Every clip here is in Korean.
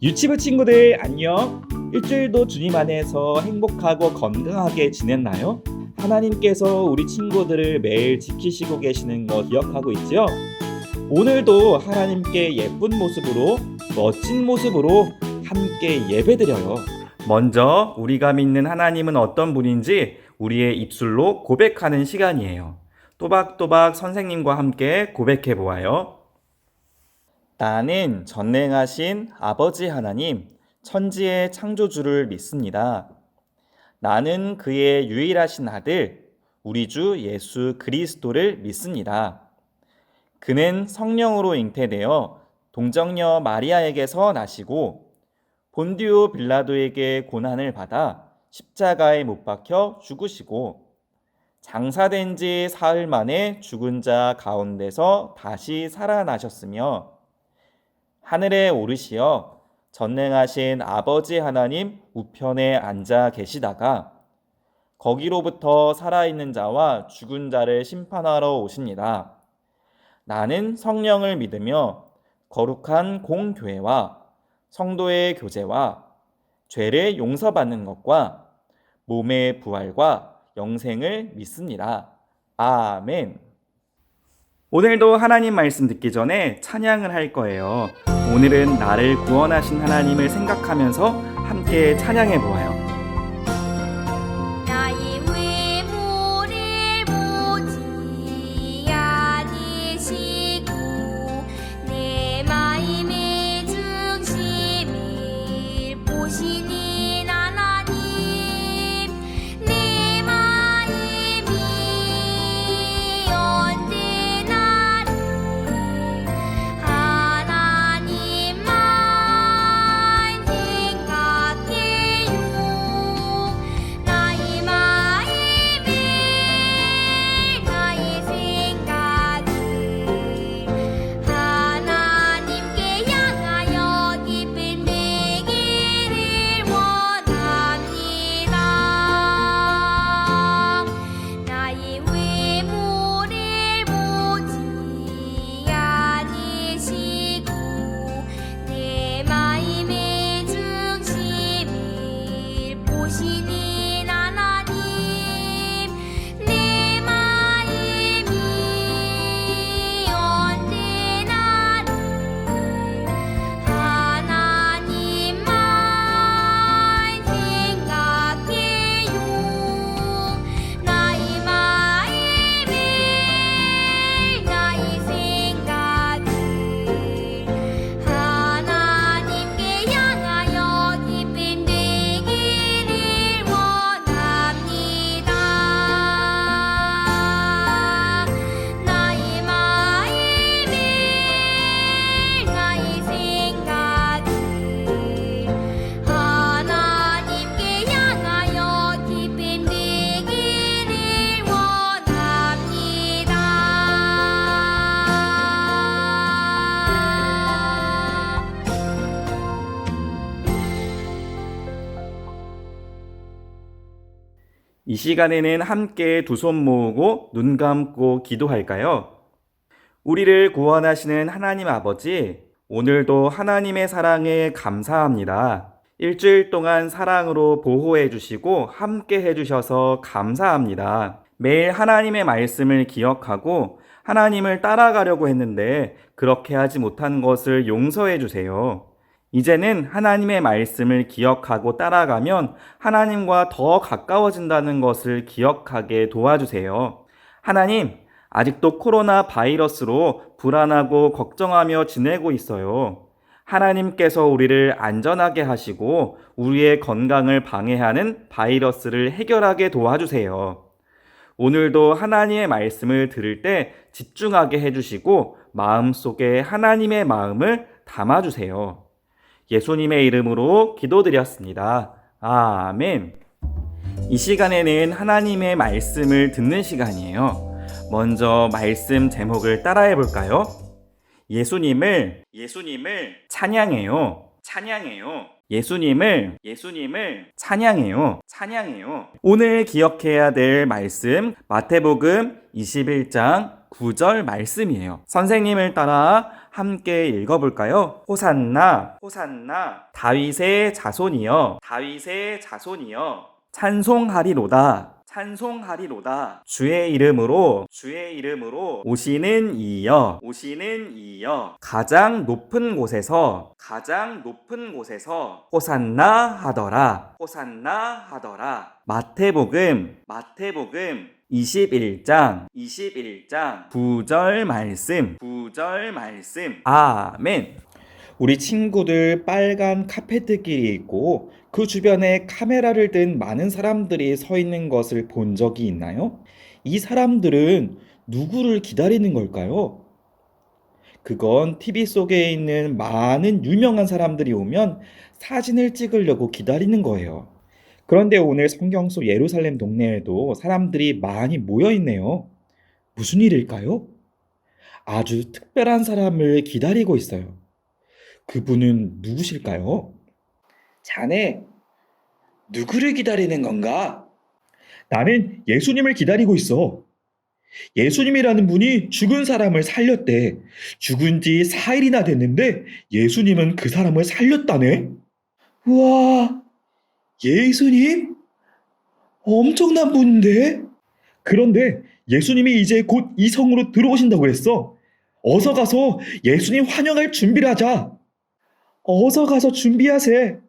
유치부 친구들 안녕. 일주일도 주님 안에서 행복하고 건강하게 지냈나요? 하나님께서 우리 친구들을 매일 지키시고 계시는 거 기억하고 있죠? 오늘도 하나님께 예쁜 모습으로, 멋진 모습으로 함께 예배드려요. 먼저 우리가 믿는 하나님은 어떤 분인지 우리의 입술로 고백하는 시간이에요. 또박또박 선생님과 함께 고백해 보아요. 나는 전능하신 아버지 하나님, 천지의 창조주를 믿습니다. 나는 그의 유일하신 아들, 우리 주 예수 그리스도를 믿습니다. 그는 성령으로 잉태되어 동정녀 마리아에게서 나시고 본디오 빌라도에게 고난을 받아 십자가에 못 박혀 죽으시고 장사된 지 사흘 만에 죽은 자 가운데서 다시 살아나셨으며 하늘에 오르시어 전능하신 아버지 하나님 우편에 앉아 계시다가 거기로부터 살아있는 자와 죽은 자를 심판하러 오십니다. 나는 성령을 믿으며 거룩한 공교회와 성도의 교제와 죄를 용서받는 것과 몸의 부활과 영생을 믿습니다. 아멘. 오늘도 하나님 말씀 듣기 전에 찬양을 할 거예요. 오늘은 나를 구원하신 하나님을 생각하면서 함께 찬양해 보아요. 나의 외모를 보지 않으시고 내 마음의 중심을 보시는 하나님, 내 마음이 언제나 하나님만 생각해요. 나의 마음을 나의 생각을 하나님께 향하여 기쁨 되기를 원합니다. 나의 외모를 보지 않으시고 내 마음의 중심을 보시는 하나님, 내 마음이 언제나 하나님만 생각해요. 나의 마음을 나의 생각을 하나님께 향하여 기쁨 되기를 원합니다. 나의 마음을 나의 생각을 하나님께 향하여 기쁨 되기를 원합니다. 이 시간에는 함께 두 손 모으고 눈 감고 기도할까요? 우리를 구원하시는 하나님 아버지, 오늘도 하나님의 사랑에 감사합니다. 일주일 동안 사랑으로 보호해 주시고 함께 해 주셔서 감사합니다. 매일 하나님의 말씀을 기억하고 하나님을 따라가려고 했는데 그렇게 하지 못한 것을 용서해 주세요. 이제는 하나님의 말씀을 기억하고 따라가면 하나님과 더 가까워진다는 것을 기억하게 도와주세요. 하나님, 아직도 코로나 바이러스로 불안하고 걱정하며 지내고 있어요. 하나님께서 우리를 안전하게 하시고 우리의 건강을 방해하는 바이러스를 해결하게 도와주세요. 오늘도 하나님의 말씀을 들을 때 집중하게 해주시고 마음속에 하나님의 마음을 담아주세요. 예수님의 이름으로 기도드렸습니다. 아멘. 이 시간에는 하나님의 말씀을 듣는 시간이에요. 먼저 말씀 제목을 따라해 볼까요? 예수님을 찬양해요. 예수님을 찬양해요. 오늘 기억해야 될 말씀 마태복음 21장 구절 말씀이에요. 선생님을 따라 함께 읽어볼까요? 호산나, 호산나, 다윗의 자손이여, 다윗의 자손이여, 찬송하리로다, 찬송하리로다. 주의 이름으로, 주의 이름으로 오시는 이여, 오시는 이여. 가장 높은 곳에서, 가장 높은 곳에서 호산나 하더라, 호산나 하더라. 마태복음, 마태복음 21장 9절 말씀, 9절 말씀. 아멘. 우리 친구들 빨간 카페트길이 있고 그 주변에 카메라를 든 많은 사람들이 서 있는 것을 본 적이 있나요? 이 사람들은 누구를 기다리는 걸까요? 그건 TV 속에 있는 많은 유명한 사람들이 오면 사진을 찍으려고 기다리는 거예요. 그런데 오늘 성경 속 예루살렘 동네에도 사람들이 많이 모여 있네요. 무슨 일일까요? 아주 특별한 사람을 기다리고 있어요. 그분은 누구실까요? 자네, 누구를 기다리는 건가? 나는 예수님을 기다리고 있어. 예수님이라는 분이 죽은 사람을 살렸대. 죽은 지 4일이나 됐는데 예수님은 그 사람을 살렸다네. 우와, 예수님? 엄청난 분인데? 그런데 예수님이 이제 곧 이 성으로 들어오신다고 했어. 어서 가서 예수님 환영할 준비를 하자. 어서 가서 준비하세.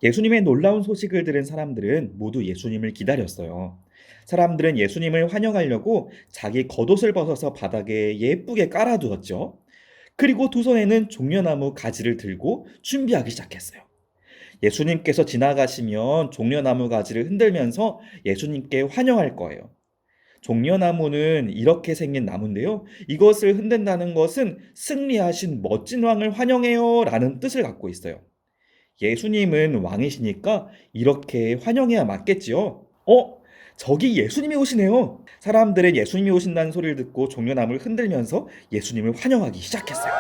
예수님의 놀라운 소식을 들은 사람들은 모두 예수님을 기다렸어요. 사람들은 예수님을 환영하려고 자기 겉옷을 벗어서 바닥에 예쁘게 깔아두었죠. 그리고 두 손에는 종려나무 가지를 들고 준비하기 시작했어요. 예수님께서 지나가시면 종려나무 가지를 흔들면서 예수님께 환영할 거예요. 종려나무는 이렇게 생긴 나무인데요. 이것을 흔든다는 것은 승리하신 멋진 왕을 환영해요 라는 뜻을 갖고 있어요. 예수님은 왕이시니까 이렇게 환영해야 맞겠지요. 저기 예수님이 오시네요. 사람들은 예수님이 오신다는 소리를 듣고 종려나무를 흔들면서 예수님을 환영하기 시작했어요.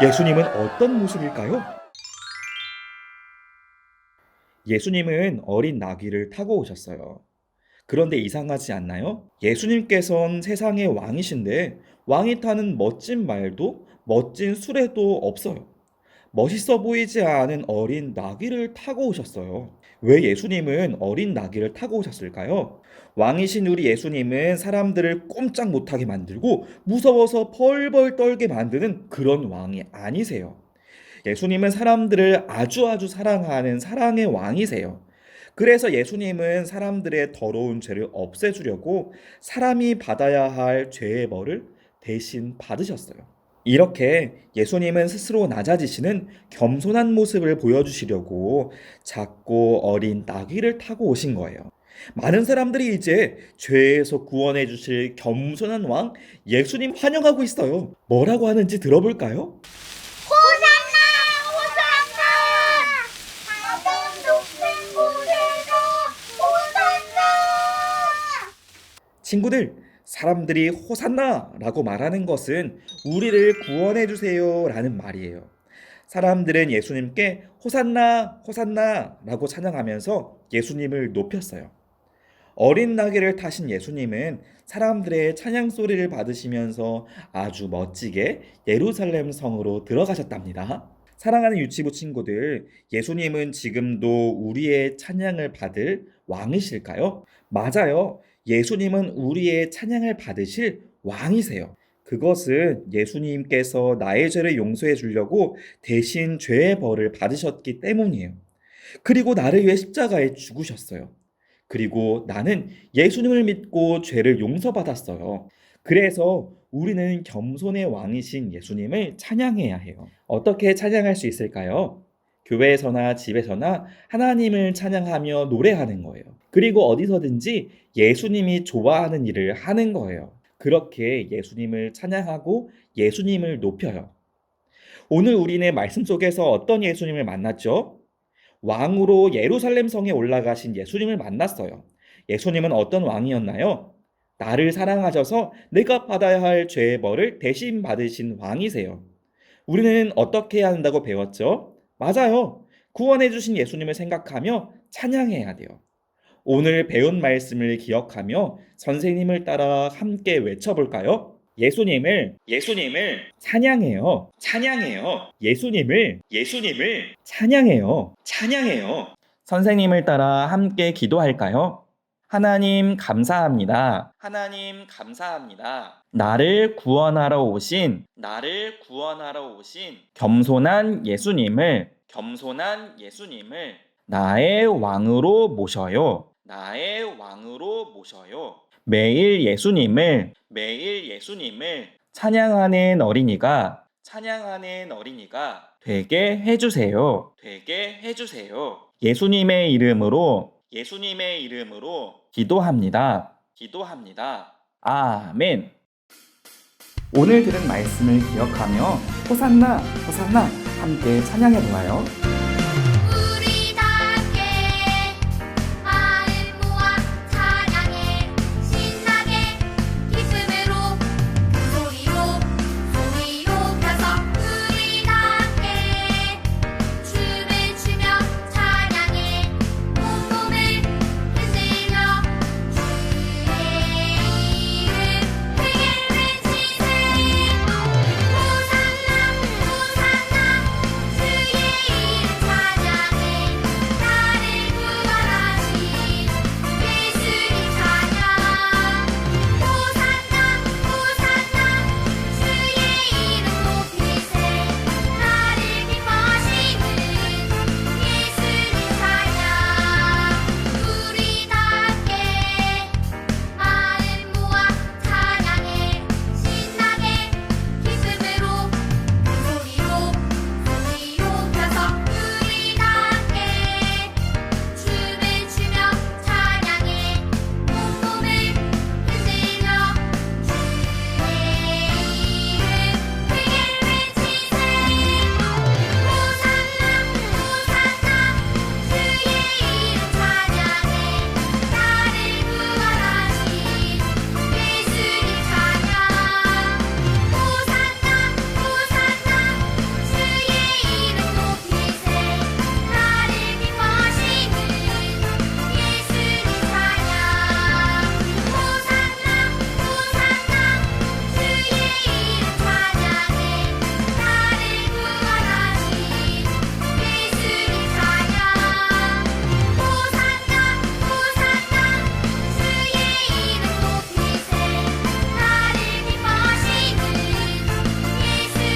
예수님은 어떤 모습일까요? 예수님은 어린 나귀를 타고 오셨어요. 그런데 이상하지 않나요? 예수님께서는 세상의 왕이신데 왕이 타는 멋진 말도 멋진 수레도 없어요. 멋있어 보이지 않은 어린 나귀를 타고 오셨어요. 왜 예수님은 어린 나귀를 타고 오셨을까요? 왕이신 우리 예수님은 사람들을 꼼짝 못하게 만들고 무서워서 벌벌 떨게 만드는 그런 왕이 아니세요. 예수님은 사람들을 아주 사랑하는 사랑의 왕이세요. 그래서 예수님은 사람들의 더러운 죄를 없애주려고 사람이 받아야 할 죄의 벌을 대신 받으셨어요. 이렇게 예수님은 스스로 낮아지시는 겸손한 모습을 보여주시려고 작고 어린 나귀를 타고 오신 거예요. 많은 사람들이 이제 죄에서 구원해 주실 겸손한 왕 예수님 환영하고 있어요. 뭐라고 하는지 들어볼까요? 친구들, 사람들이 호산나라고 말하는 것은 우리를 구원해 주세요 라는 말이에요. 사람들은 예수님께 호산나, 호산나라고 찬양하면서 예수님을 높였어요. 어린 나귀를 타신 예수님은 사람들의 찬양 소리를 받으시면서 아주 멋지게 예루살렘 성으로 들어가셨답니다. 사랑하는 유치부 친구들, 예수님은 지금도 우리의 찬양을 받을 왕이실까요? 맞아요. 예수님은 우리의 찬양을 받으실 왕이세요. 그것은 예수님께서 나의 죄를 용서해 주려고 대신 죄의 벌을 받으셨기 때문이에요. 그리고 나를 위해 십자가에 죽으셨어요. 그리고 나는 예수님을 믿고 죄를 용서받았어요. 그래서 우리는 겸손의 왕이신 예수님을 찬양해야 해요. 어떻게 찬양할 수 있을까요? 교회에서나 집에서나 하나님을 찬양하며 노래하는 거예요. 그리고 어디서든지 예수님이 좋아하는 일을 하는 거예요. 그렇게 예수님을 찬양하고 예수님을 높여요. 오늘 우리는 말씀 속에서 어떤 예수님을 만났죠? 왕으로 예루살렘 성에 올라가신 예수님을 만났어요. 예수님은 어떤 왕이었나요? 나를 사랑하셔서 내가 받아야 할 죄의 벌을 대신 받으신 왕이세요. 우리는 어떻게 해야 한다고 배웠죠? 맞아요. 구원해 주신 예수님을 생각하며 찬양해야 돼요. 오늘 배운 말씀을 기억하며 선생님을 따라 함께 외쳐볼까요? 예수님을 찬양해요. 예수님을 찬양해요. 선생님을 따라 함께 기도할까요? 하나님 감사합니다. 나를 구원하러 오신 겸손한 예수님을 나의 왕으로 모셔요. 매일 예수님을 찬양하는 어린이가 되게 해주세요. 예수님의 이름으로 기도합니다. 아멘. 오늘 들은 말씀을 기억하며 호산나 호산나 함께 찬양해 보아요. 우리 함께 마음 모아 찬양해 신나게 기쁨으로 소리로 펴서 우리 함께 춤을 추며 찬양해 온몸을 흔들며 주의 이름 크게 외치세 호산나 호산나 주의 이름 찬양해 나를 구원하신 예수님 찬양 호산나 호산나 주의 이름 높이세 나를 기뻐하시는 예수님 찬양 우리 함께 마음 모아 찬양해 신나게 기쁨으로 소리로 펴서 우리 함께 춤을 추며 찬양해 온몸을 흔들며 주의 이름 크게 외치세 호산나 호산나 주의 이름 찬양해 나를 구원하신 예수님 찬양 호산나 호산나 주의 이름 높이세 나를 기뻐하시는 예수님 찬양 호산나 호산나 주의 이름 찬양해 나를 구원하신 예수님 찬양 호산나 호산나 주의 이름 높이세 나를 기뻐하시는 예수님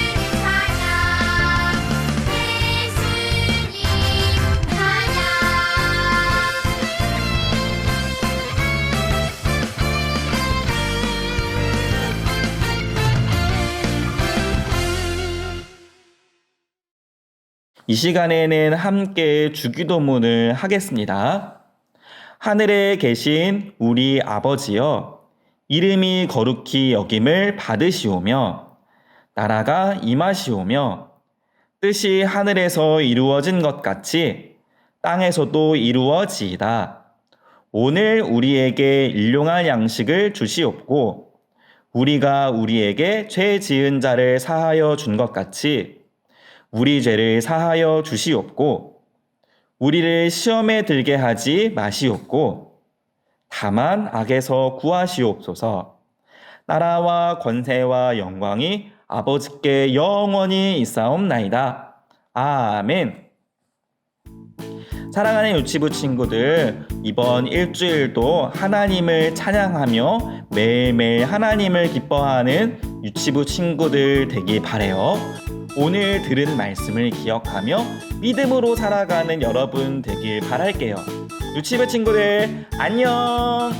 이 시간에는 함께 주기도문을 하겠습니다. 하늘에 계신 우리 아버지여, 이름이 거룩히 여김을 받으시오며 나라가 임하시오며 뜻이 하늘에서 이루어진 것 같이 땅에서도 이루어지이다. 오늘 우리에게 일용할 양식을 주시옵고 우리가 우리에게 죄 지은 자를 사하여 준 것 같이 우리 죄를 사하여 주시옵고 우리를 시험에 들게 하지 마시옵고 다만 악에서 구하시옵소서. 나라와 권세와 영광이 아버지께 영원히 있사옵나이다. 아멘. 사랑하는 유치부 친구들, 이번 일주일도 하나님을 찬양하며 매일매일 하나님을 기뻐하는 유치부 친구들 되길 바라요. 오늘 들은 말씀을 기억하며 믿음으로 살아가는 여러분 되길 바랄게요. 유치부 친구들, 안녕!